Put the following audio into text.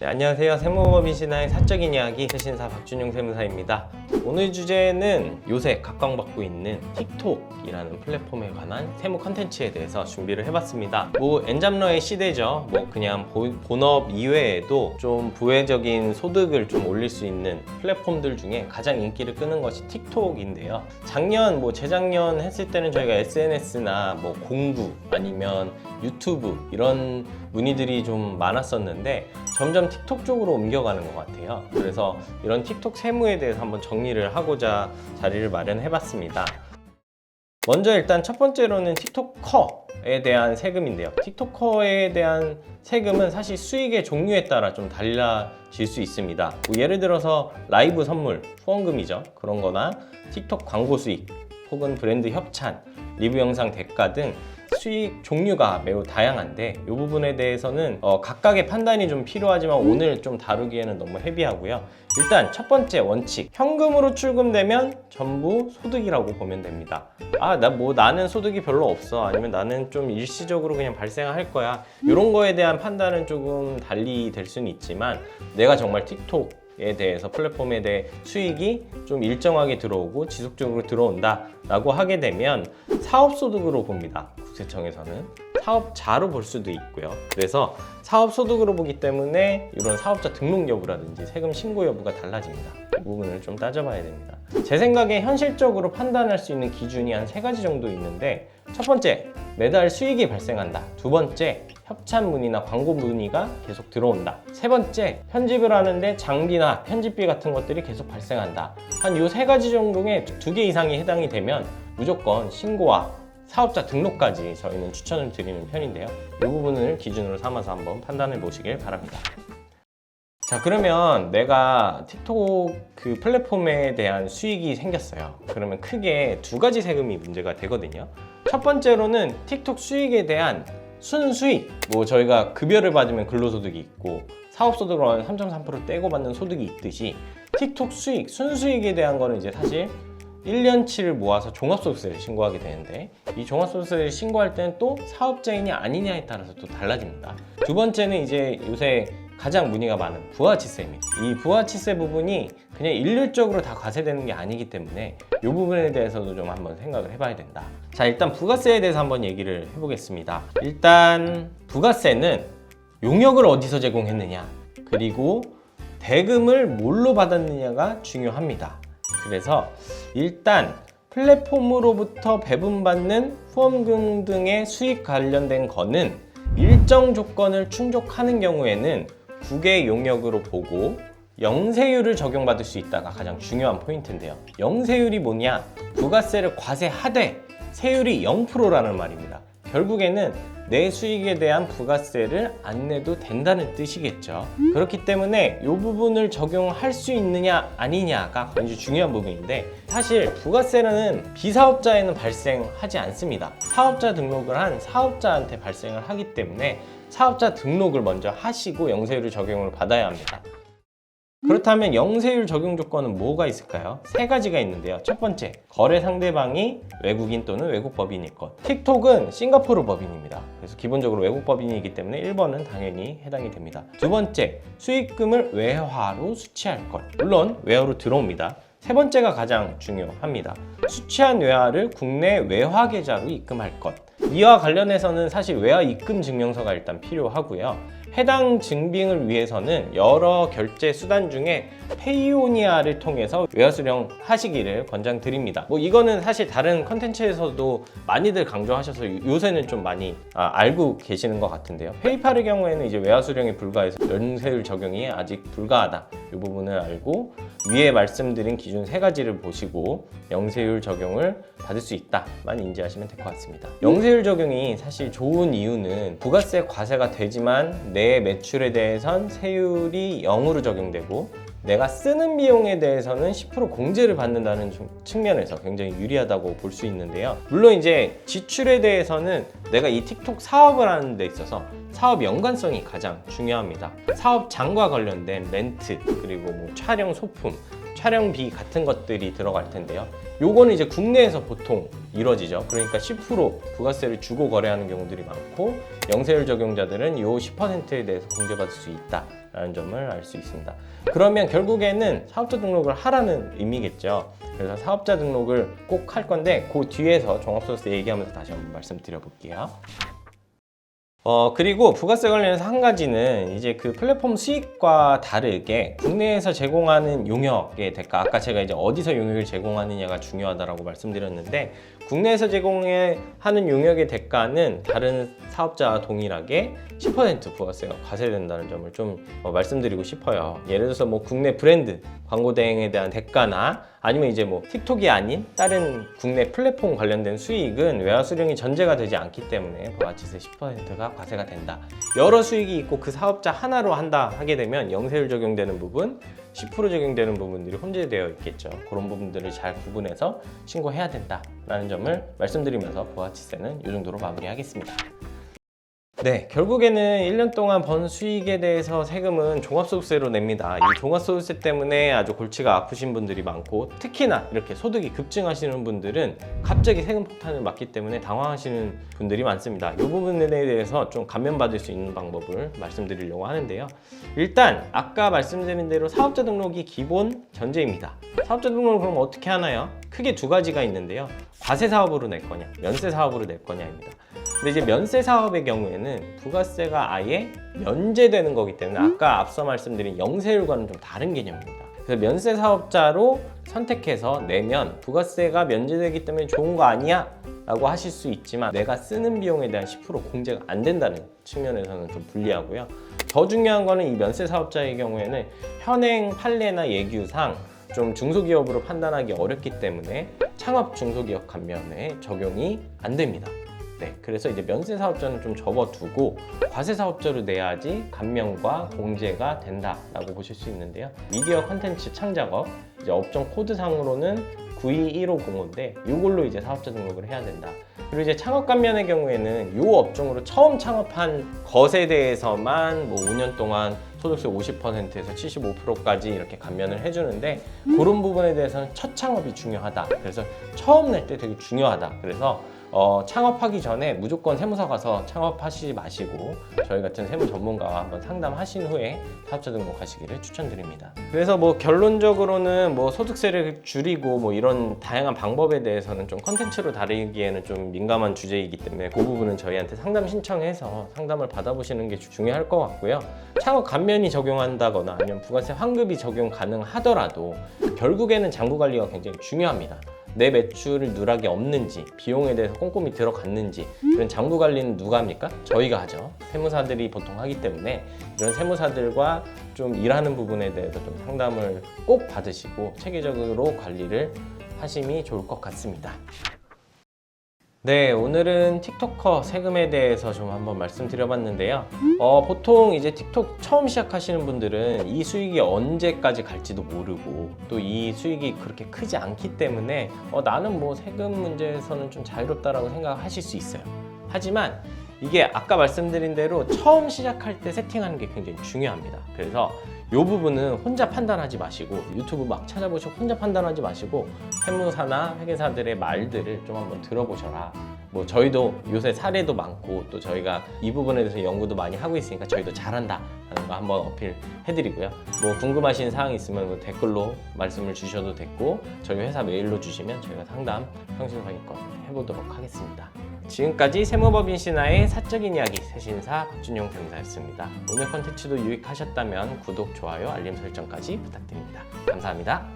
네, 안녕하세요. 세무법인 신화의 사적인 이야기 최신사 박준용 세무사입니다. 오늘 주제는 요새 각광받고 있는 틱톡이라는 플랫폼에 관한 세무 컨텐츠에 대해서 준비를 해봤습니다. 엔잡러의 시대죠. 그냥 본업 이외에도 좀 부회적인 소득을 좀 올릴 수 있는 플랫폼들 중에 가장 인기를 끄는 것이 틱톡인데요. 작년, 재작년 했을 때는 저희가 SNS나 공구 아니면 유튜브 이런 문의들이 좀 많았었는데 점점 틱톡 쪽으로 옮겨가는 것 같아요. 그래서 이런 틱톡 세무에 대해서 한번 정리를 하고자 자리를 마련해봤습니다. 먼저 일단 첫 번째로는 틱톡커에 대한 세금인데요. 틱톡커에 대한 세금은 사실 수익의 종류에 따라 좀 달라질 수 있습니다. 예를 들어서 라이브 선물, 후원금이죠. 그런 거나 틱톡 광고 수익, 혹은 브랜드 협찬, 리뷰 영상 대가 등 수익 종류가 매우 다양한데 이 부분에 대해서는 각각의 판단이 좀 필요하지만 오늘 좀 다루기에는 너무 헤비하고요. 일단 첫 번째 원칙, 현금으로 출금되면 전부 소득이라고 보면 됩니다. 나는 소득이 별로 없어, 아니면 나는 좀 일시적으로 그냥 발생할 거야, 이런 거에 대한 판단은 조금 달리 될 수는 있지만 내가 정말 틱톡에 대해서 플랫폼에 대해 수익이 좀 일정하게 들어오고 지속적으로 들어온다 라고 하게 되면 사업소득으로 봅니다. 국세청에서는 사업자로 볼 수도 있고요. 그래서 사업소득으로 보기 때문에 이런 사업자 등록 여부라든지 세금 신고 여부가 달라집니다. 이 부분을 좀 따져봐야 됩니다. 제 생각에 현실적으로 판단할 수 있는 기준이 한 3가지 정도 있는데, 첫 번째, 매달 수익이 발생한다. 두 번째, 협찬 문의나 광고 문의가 계속 들어온다. 세 번째, 편집을 하는데 장비나 편집비 같은 것들이 계속 발생한다. 한 이 3가지 정도에 2개 이상이 해당이 되면 무조건 신고와 사업자 등록까지 저희는 추천을 드리는 편인데요. 이 부분을 기준으로 삼아서 한번 판단해 보시길 바랍니다. 자, 그러면 내가 틱톡 그 플랫폼에 대한 수익이 생겼어요. 그러면 크게 2가지 세금이 문제가 되거든요. 첫 번째로는 틱톡 수익에 대한 순수익, 저희가 급여를 받으면 근로소득이 있고 사업소득으로 3.3% 떼고 받는 소득이 있듯이 틱톡 수익, 순수익에 대한 거는 이제 사실 1년치를 모아서 종합소득세를 신고하게 되는데, 이 종합소득세를 신고할 때는 또 사업자이냐 아니냐에 따라서 또 달라집니다. 두 번째는 이제 요새 가장 문의가 많은 부가치세입니다. 이 부가치세 부분이 그냥 일률적으로 다 과세되는 게 아니기 때문에 이 부분에 대해서도 좀 한번 생각을 해봐야 된다. 자, 일단 부가세에 대해서 한번 얘기를 해보겠습니다. 일단 부가세는 용역을 어디서 제공했느냐, 그리고 대금을 뭘로 받았느냐가 중요합니다. 그래서 일단 플랫폼으로부터 배분받는 후원금 등의 수익 관련된 거는 일정 조건을 충족하는 경우에는 국외 용역으로 보고 영세율을 적용받을 수 있다가 가장 중요한 포인트인데요. 영세율이 뭐냐? 부가세를 과세하되 세율이 0%라는 말입니다. 결국에는 내 수익에 대한 부가세를 안 내도 된다는 뜻이겠죠. 그렇기 때문에 이 부분을 적용할 수 있느냐 아니냐가 굉장히 중요한 부분인데, 사실 부가세는 비사업자에는 발생하지 않습니다. 사업자 등록을 한 사업자한테 발생을 하기 때문에 사업자 등록을 먼저 하시고 영세율을 적용을 받아야 합니다. 그렇다면 영세율 적용 조건은 뭐가 있을까요? 3가지가 있는데요. 첫 번째, 거래 상대방이 외국인 또는 외국 법인일 것. 틱톡은 싱가포르 법인입니다. 그래서 기본적으로 외국 법인이기 때문에 1번은 당연히 해당이 됩니다. 두 번째, 수익금을 외화로 수취할 것. 물론 외화로 들어옵니다. 세 번째가 가장 중요합니다. 수취한 외화를 국내 외화 계좌로 입금할 것. 이와 관련해서는 사실 외화 입금 증명서가 일단 필요하고요. 해당 증빙을 위해서는 여러 결제 수단 중에 페이오니아를 통해서 외화 수령 하시기를 권장드립니다. 이거는 사실 다른 컨텐츠에서도 많이들 강조하셔서 요새는 좀 많이 알고 계시는 것 같은데요. 페이팔의 경우에는 이제 외화 수령이 불가해서 영세율 적용이 아직 불가하다, 이 부분을 알고 위에 말씀드린 기준 3가지를 보시고 영세율 적용을 받을 수 있다만 인지하시면 될 것 같습니다. 영세율 적용이 사실 좋은 이유는 부가세 과세가 되지만 내 매출에 대해선 세율이 0으로 적용되고 내가 쓰는 비용에 대해서는 10% 공제를 받는다는 측면에서 굉장히 유리하다고 볼 수 있는데요. 물론 이제 지출에 대해서는 내가 이 틱톡 사업을 하는 데 있어서 사업 연관성이 가장 중요합니다. 사업장과 관련된 렌트, 그리고 촬영 소품, 촬영비 같은 것들이 들어갈 텐데요. 요거는 이제 국내에서 보통 이루어지죠. 그러니까 10% 부가세를 주고 거래하는 경우들이 많고 영세율 적용자들은 이 10%에 대해서 공제받을 수 있다라는 점을 알 수 있습니다. 그러면 결국에는 사업자 등록을 하라는 의미겠죠. 그래서 사업자 등록을 꼭 할 건데 그 뒤에서 종합소득세 얘기하면서 다시 한번 말씀드려 볼게요. 그리고 부가세 관련해서 한 가지는 이제 그 플랫폼 수익과 다르게 국내에서 제공하는 용역의 대가, 아까 제가 이제 어디서 용역을 제공하느냐가 중요하다라고 말씀드렸는데, 국내에서 제공하는 용역의 대가는 다른 사업자와 동일하게 10% 부가세가 과세된다는 점을 좀 말씀드리고 싶어요. 예를 들어서 뭐 국내 브랜드 광고 대행에 대한 대가나 아니면 이제 뭐 틱톡이 아닌 다른 국내 플랫폼 관련된 수익은 외화 수령이 전제가 되지 않기 때문에 부가치세 10%가 과세가 된다. 여러 수익이 있고 그 사업자 하나로 한다 하게 되면 영세율 적용되는 부분, 10% 적용되는 부분들이 혼재되어 있겠죠. 그런 부분들을 잘 구분해서 신고해야 된다라는 점을 말씀드리면서 부가치세는 이 정도로 마무리하겠습니다. 네, 결국에는 1년 동안 번 수익에 대해서 세금은 종합소득세로 냅니다. 이 종합소득세 때문에 아주 골치가 아프신 분들이 많고, 특히나 이렇게 소득이 급증하시는 분들은 갑자기 세금 폭탄을 맞기 때문에 당황하시는 분들이 많습니다. 이 부분에 대해서 좀 감면받을 수 있는 방법을 말씀드리려고 하는데요. 일단 아까 말씀드린 대로 사업자 등록이 기본 전제입니다. 사업자 등록을 그럼 어떻게 하나요? 크게 두 가지가 있는데요. 과세 사업으로 낼 거냐, 면세 사업으로 낼 거냐입니다. 근데 이제 면세 사업의 경우에는 부가세가 아예 면제되는 거기 때문에 아까 앞서 말씀드린 영세율과는 좀 다른 개념입니다. 그래서 면세 사업자로 선택해서 내면 부가세가 면제되기 때문에 좋은 거 아니야? 라고 하실 수 있지만 내가 쓰는 비용에 대한 10% 공제가 안 된다는 측면에서는 좀 불리하고요. 더 중요한 거는 이 면세 사업자의 경우에는 현행 판례나 예규상 좀 중소기업으로 판단하기 어렵기 때문에 창업 중소기업 감면에 적용이 안 됩니다. 네, 그래서 이제 면세 사업자는 좀 접어두고 과세 사업자로 내야지 감면과 공제가 된다라고 보실 수 있는데요. 미디어 컨텐츠 창작업, 이제 업종 코드상으로는 921505인데 이걸로 이제 사업자 등록을 해야 된다. 그리고 이제 창업 감면의 경우에는 이 업종으로 처음 창업한 것에 대해서만 뭐 5년 동안 소득세 50%에서 75%까지 이렇게 감면을 해주는데, 그런 부분에 대해서는 첫 창업이 중요하다. 그래서 처음 낼 때 되게 중요하다. 그래서 창업하기 전에 무조건 세무서 가서 창업하시지 마시고 저희 같은 세무 전문가와 한번 상담하신 후에 사업자 등록하시기를 추천드립니다. 그래서 뭐 결론적으로는 뭐 소득세를 줄이고 뭐 이런 다양한 방법에 대해서는 좀 컨텐츠로 다루기에는 좀 민감한 주제이기 때문에 그 부분은 저희한테 상담 신청해서 상담을 받아보시는 게 중요할 것 같고요. 창업 감면이 적용한다거나 아니면 부가세 환급이 적용 가능하더라도 결국에는 장부 관리가 굉장히 중요합니다. 내 매출을 누락이 없는지, 비용에 대해서 꼼꼼히 들어갔는지, 이런 장부 관리는 누가 합니까? 저희가 하죠. 세무사들이 보통 하기 때문에 이런 세무사들과 좀 일하는 부분에 대해서 좀 상담을 꼭 받으시고 체계적으로 관리를 하심이 좋을 것 같습니다. 네, 오늘은 틱토커 세금에 대해서 좀 한번 말씀드려봤는데요. 보통 이제 틱톡 처음 시작하시는 분들은 이 수익이 언제까지 갈지도 모르고 또 이 수익이 그렇게 크지 않기 때문에 나는 뭐 세금 문제에서는 좀 자유롭다라고 생각하실 수 있어요. 하지만 이게 아까 말씀드린 대로 처음 시작할 때 세팅하는 게 굉장히 중요합니다. 그래서 이 부분은 혼자 판단하지 마시고 유튜브 막 찾아보시고 혼자 판단하지 마시고 세무사나 회계사들의 말들을 좀 한번 들어보셔라. 뭐 저희도 요새 사례도 많고 또 저희가 이 부분에 대해서 연구도 많이 하고 있으니까 저희도 잘한다 라는 거 한번 어필해드리고요. 뭐 궁금하신 사항이 있으면 뭐 댓글로 말씀을 주셔도 됐고 저희 회사 메일로 주시면 저희가 상담 성심성의껏 해보도록 하겠습니다. 지금까지 세무법인 신화의 사적인 이야기 세신사 박준용 변호사였습니다. 오늘 컨텐츠도 유익하셨다면 구독, 좋아요, 알림 설정까지 부탁드립니다. 감사합니다.